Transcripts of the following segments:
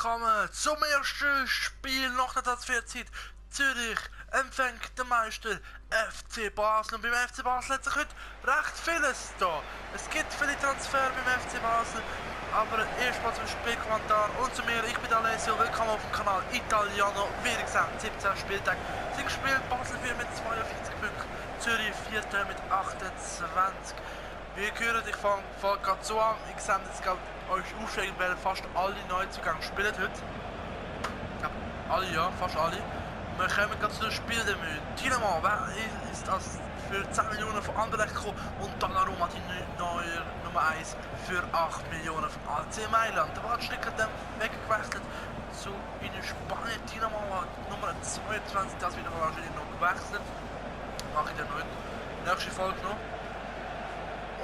willkommen zum ersten Spiel nach der Transferzeit. Zürich empfängt den Meister FC Basel. Und beim FC Basel hat sich heute recht vieles da. Es gibt viele Transfer beim FC Basel. Aber erstmal zum Spielkommentar und zu mir. Ich bin Alessio. Willkommen auf dem Kanal Italiano. Wie gesagt, 17 Spieltag sind gespielt. Basel 4 mit 42 Punkten. Zürich 4. mit 28. Wie ihr hört, ich fange gerade so an. Ich sehe jetzt gerade euch aufsteigen, weil fast alle Neuzugänge spielen heute. Ja, alle, ja, fast alle. Wir kommen gerade zu den Spieldebüt. Tielemans, wer ist das für 10 Millionen von Anderlecht gekommen? Und Donnarumma, die neue Nummer 1 für 8 Millionen von AC Mailand. Der Waldstück hat dann weggewechselt zu in Spanien. Tielemans, Nummer 22, das wieder wahrscheinlich noch gewechselt. Mache ich dann noch in der nächsten Folge noch.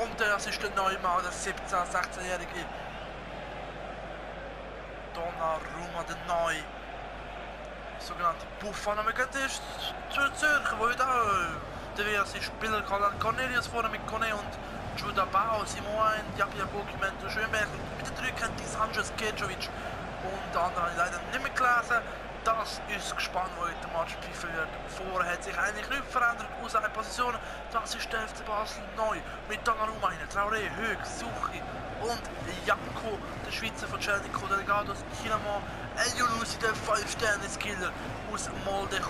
Und das ist der neue Mann, der 16-jährige Donnarumma, der neue sogenannte Buffon. Wir gehen erst zu Zürich, wo heute auch diverse Spieler kann. Cornelius vorne mit Kone und Juda Bao, Simon, Jabia Gokimento, Schönberg und mit den drei kennt die Sanchez, Kejovic und andere habe ich leider nicht mehr gelesen. Das ist gespannt, wo heute der Match pfeifen wird. Vorher hat sich eigentlich nichts verändert, außer eine Position. Das ist der FC Basel neu. Mit Donnarumma, Traoré, Höck, Suchi und Janko, der Schweizer von Celtico Delegados, Tielemans, El Yunusi, der 5-Sterne-Skiller aus Molde,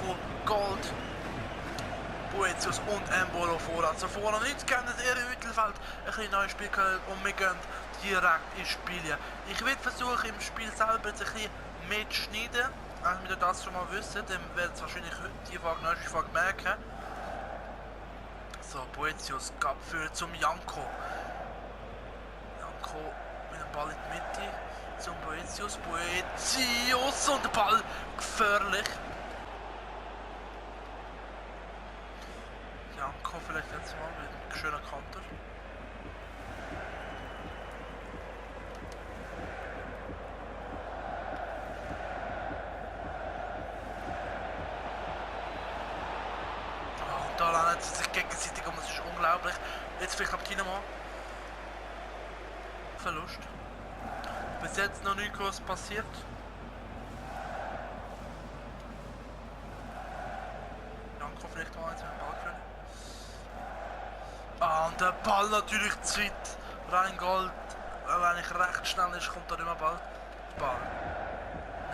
Gold, Boetius und Embolo vorne. Also vorne nichts geändert, eher im Mittelfeld ein bisschen neues Spiel und wir gehen direkt ins Spiel. Ich werde versuchen, im Spiel selber jetzt ein bisschen mitzuschneiden. Wenn ihr das schon mal wisst, dann werdet ihr wahrscheinlich die Frage, nächste Frage merken. So, Boetius gab für zum Janko. Janko mit dem Ball in die Mitte zum Boetius. Boetius und der Ball gefährlich. Janko vielleicht jetzt mal mit einem schönen Konter. Da landet es sich gegenseitig und das ist unglaublich. Jetzt vielleicht am Tielemans. Verlust. Bis jetzt noch nichts groß passiert. Janko vielleicht mal jetzt mit dem Ball gewinnen. Ah, und der Ball natürlich zu weit. Reingold, wenn ich recht schnell ist, kommt da immer bald der Ball.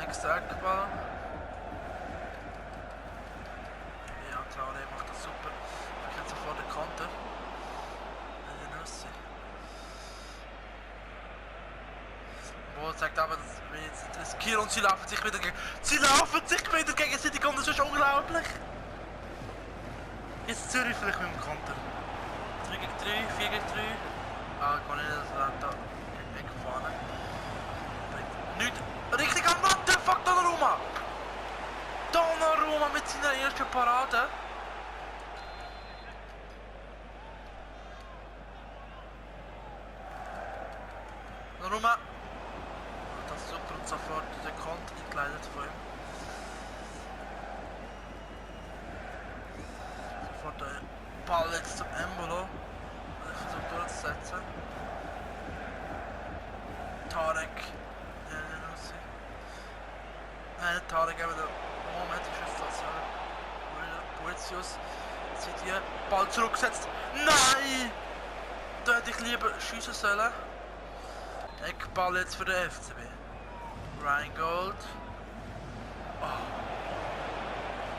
Nächster Eckball. Traoré macht das super. Ich jetzt sofort den Konter. Wo sagt aber, dass wir jetzt nicht riskieren und sie laufen sich wieder gegenseitig und das ist unglaublich. Jetzt Zürich vielleicht mit dem Konter. 3 gegen 3, 4 gegen 3. Ah, ich kann nicht das Land da wegfahren. Nicht richtig an, what the fuck, Donnarumma! Donnarumma mit seiner ersten Parade. Donnarumma. Das ist super und sofort der Konter gekleidet von ihm. Sofort der Ball jetzt zum Embolo. Ich versuche durchzusetzen. Tarek. Nein, Tarek, aber der Moment ist jetzt das ja. Boetius sieht hier, Ball zurückgesetzt. Nein! Da hätte ich lieber schiessen sollen. Eckball jetzt für den FCB. Reingold. Oh.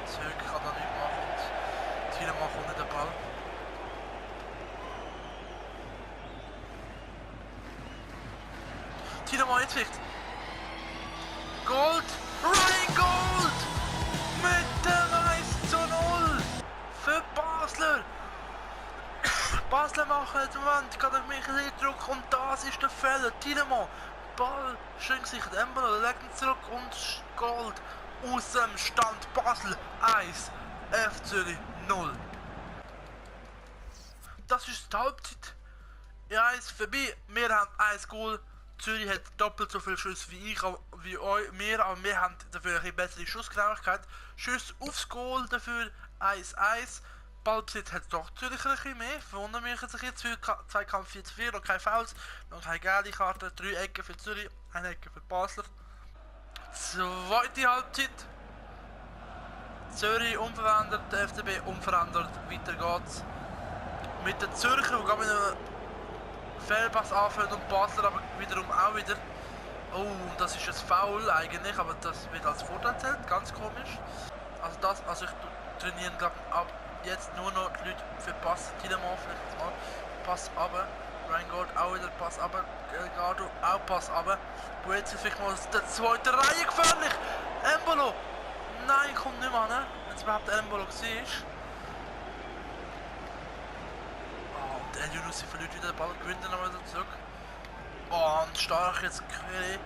Zürich kann da nichts machen und Tielemans kommt nicht den Ball. Tielemans jetzt vielleicht. Gold! Reingold! Mit dem 1:0 für Basler! Basler machen den Moment, gerade auf mich Druck und das ist der Fehler. Tielemans, Ball, schön gesichert, Embolo, legt ihn zurück und Gold aus dem Stand. Basel 1, FC Zürich 0. Das ist die Halbzeit. Ja, ist vorbei. Wir haben 1 Goal. Zürich hat doppelt so viel Schuss wie ich, wie euch, aber wir haben dafür eine bessere Schussgenauigkeit. Schuss aufs Goal dafür 1-1. Ballbesitz hat doch Zürich ein bisschen mehr. Verwundern mich jetzt für Zweikampf 4-4, noch keine Fouls, noch keine gelbe Karte, 3 Ecken für Zürich, 1 Ecke für Basler. Zweite Halbzeit. Zürich unverändert, der FCB unverändert. Weiter geht's. Mit den Zürcher, die gerade mit einem Fehlpass anfangen und Basler aber wiederum auch wieder. Oh, das ist ein Foul eigentlich, aber das wird als Vorteil zählt, ganz komisch. Also ich trainiere glaube ab jetzt nur noch die Leute für Pass, Tiedemann vielleicht mal. Pass runter, Reingold auch wieder Pass runter, Gardo auch Pass runter. Boetius vielleicht mal aus der zweiten Reihe gefährlich. Embolo! Nein, kommt nicht mehr an, wenn es überhaupt Embolo war. Oh, und El Yunusi verliert wieder den Ball, gewinnt dann aber wieder zurück. Oh, und stark jetzt Quere.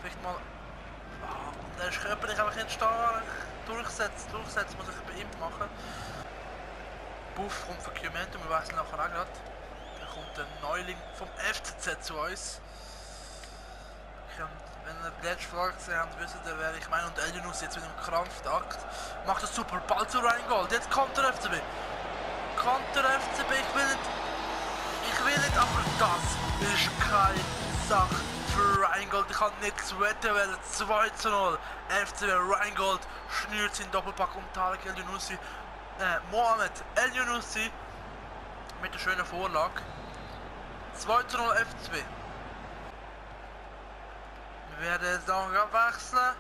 Vielleicht mal. Oh, und der ist körperlich einfach nicht stark. Durchsetzen muss ich bei ihm machen. Buff kommt von Chiumento, wir wechseln nachher auch gerade. Da kommt ein Neuling vom FCZ zu uns. Wenn ihr die letzte Frage gesehen habt, wisst ihr, wer ich meine. Und El Yunusi jetzt wieder im Krampftakt. Macht das super, Ball zu Rheingold. Jetzt kommt der FCB. Kommt der FCB, ich will nicht, aber das ist keine Sache für Rheingold. Ich kann nicht sweaten, weil 2:0. FCB Rheingold schnürt seinen Doppelpack um Tarek El Yunusi. Mohamed El Yunusi mit der schönen Vorlage. 2:0 FCB. Wir werden jetzt noch wechseln.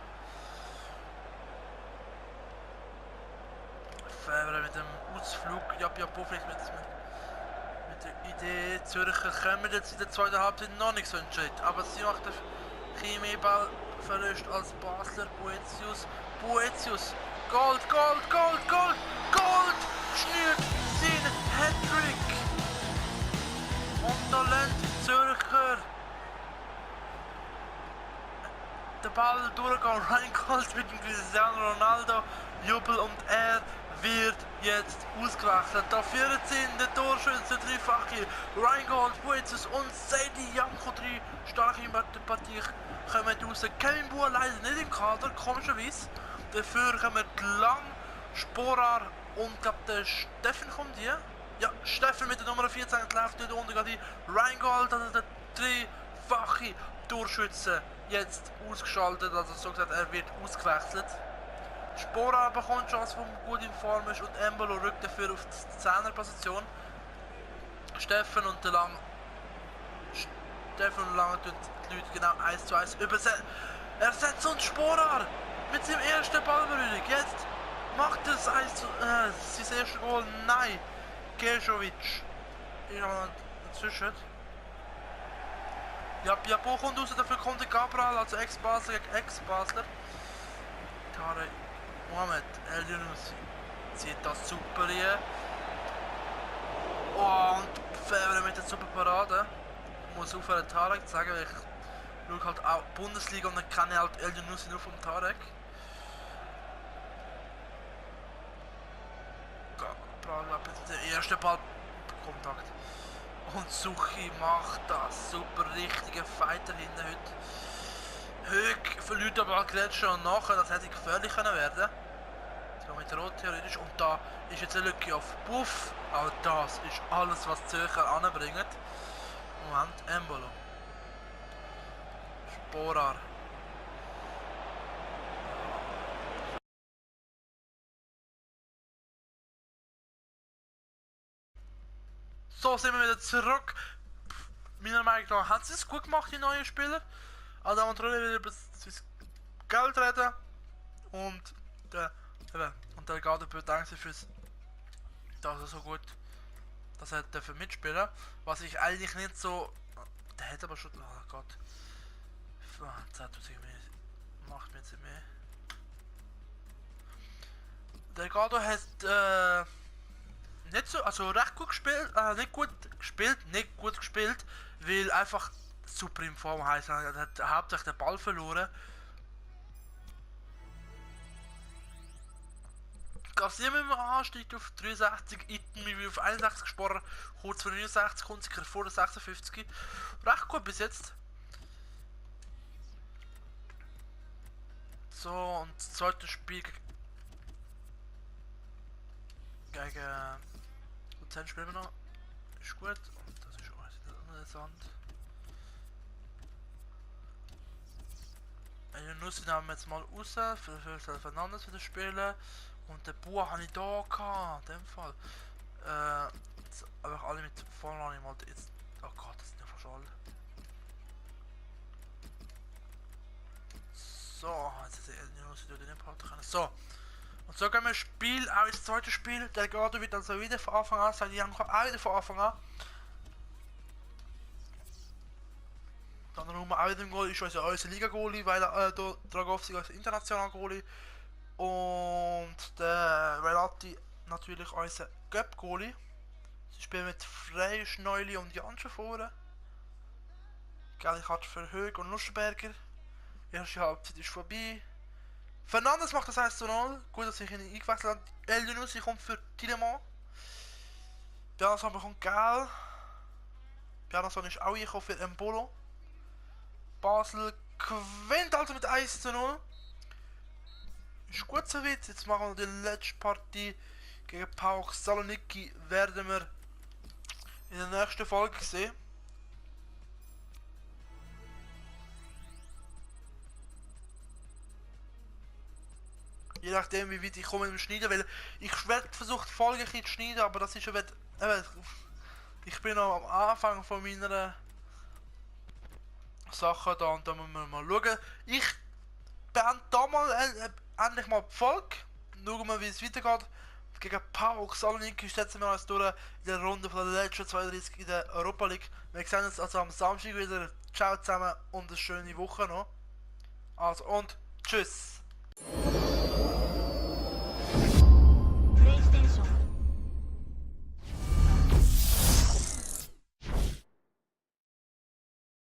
Fäber mit dem Ausflug. Ja, vielleicht mit der Idee. Zürcher kommen jetzt in der zweiten Halbzeit noch nicht so entscheidend. Aber sie macht den Chemieballverlust als Basler. Boetius. Gold! Schnürt seinen Hattrick. Und da lernt Zürcher der Ball durchgehen, Rheingold mit dem Cristiano Ronaldo, Jubel und er wird jetzt ausgewechselt. Da 14 der Torschütze, dreifache Rheingold, Boetius und Seidi Janko, 3 starke in der Partie kommen raus. Kevin Buhr leider nicht im Kader, komischerweise. Dafür kommen Lang, Sporar und glaub, der Steffen kommt hier. Ja, Steffen mit der Nummer 14 läuft dort unten gerade Rheingold, also der dreifache Torschütze jetzt ausgeschaltet, also so gesagt, er wird ausgewechselt. Sporar bekommt Chance, wo gut in Form ist und Embolo rückt dafür auf die 10er Position. Steffen und Lang tun die Leute genau 1:1 übersetzen. Ersetzt uns Sporar mit seinem ersten Ballberührung. Jetzt macht es sein erstes Goal. Nein, Kejovic. Ich habe inzwischen. Ja, Piapo kommt raus, dafür kommt der Cabral, also Ex-Basler gegen Ex-Basler. Tarek Mohamed El Yunusi zieht das super hier. Oh, und Fäber mit der super Parade. Ich muss aufhören Tarek zu sagen, weil ich schaue halt auch Bundesliga und dann kenne ich halt El Yunusi nur vom Tarek. Cabral mit der erste Ballkontakt. Und Suchi macht das super, richtige Fighter hinten heute. Höck verliert aber auch gerade schon nachher, das hätte gefährlich können werden. Jetzt gehen wir mit Rot theoretisch und da ist jetzt eine Lücke auf Buff. Auch das ist alles, was Zürcher anbringt. Moment, Embolo. Sporar. So sind wir wieder zurück. Meiner Meinung nach haben sie es gut gemacht, die neuen Spieler. Also haben wir wieder über das Geld reden. Und der Garde bedankt sich fürs, dass er so gut, dass er dafür mitspielen. Was ich eigentlich nicht so. Der hätte aber schon. Oh Gott. 10.000 mehr. Macht mir jetzt mehr. Der Gardo hat nicht so, also recht gut gespielt, nicht gut gespielt, weil einfach super in Form heißt, er hat hauptsächlich den Ball verloren. Garcia mit dem Anstieg auf 63, Iten auf 61 gesprochen, kurz vor 69, kommt sicher vor der 56. Recht gut bis jetzt. So, und das zweite Spiel gegen Luzern spielen wir noch. Ist gut. Und das ist auch interessant. Nussi nehmen wir jetzt mal raus, für Fernandes wieder spielen. Und den Bauer habe ich da gehabt, in dem Fall. Jetzt einfach alle mit vorne mal jetzt. Oh Gott, das sind ja fast alle. So, jetzt ist die Nussi durch den Part können. So. Und so gehen wir Spiel, auch ins zweite Spiel. Der Garde wird also wieder von Anfang an sein, die haben auch wieder von Anfang an. Dann haben wir auch wieder im Goal, ist unser Liga-Goalie, weil Dragowski ist internationaler Goalie. Und der Relati natürlich unser Cup-Goalie. Sie spielen mit Frey, Schneuli und Jansche vorne. Gelbe Karte für Hög und Lustenberger. Die erste Halbzeit ist vorbei. Fernandes macht das 1:0. Gut, dass ich ihn eingewechselt habe. El Yunusi kommt für Tiedemann. Bjarnason bekommt Gel. Bjarnason ist auch eingekommen für Embolo. Basel gewinnt also mit 1:0. Ist gut so weit. Jetzt machen wir die letzte Partie gegen PAOK Saloniki. Werden wir in der nächsten Folge sehen. Je nachdem wie weit ich komme im Schneiden, weil ich werde versucht Folgen ein bisschen zu schneiden, aber das ist ja ich bin noch am Anfang von meiner Sache da und da müssen wir mal schauen. Ich beende da mal endlich mal die Folge. Schauen wir wie es weitergeht. Gegen PAOK Saloniki setzen wir uns durch in der Runde von der letzten 32 in der Europa League. Wir sehen uns also am Samstag wieder. Ciao zusammen und eine schöne Woche noch. Also und tschüss.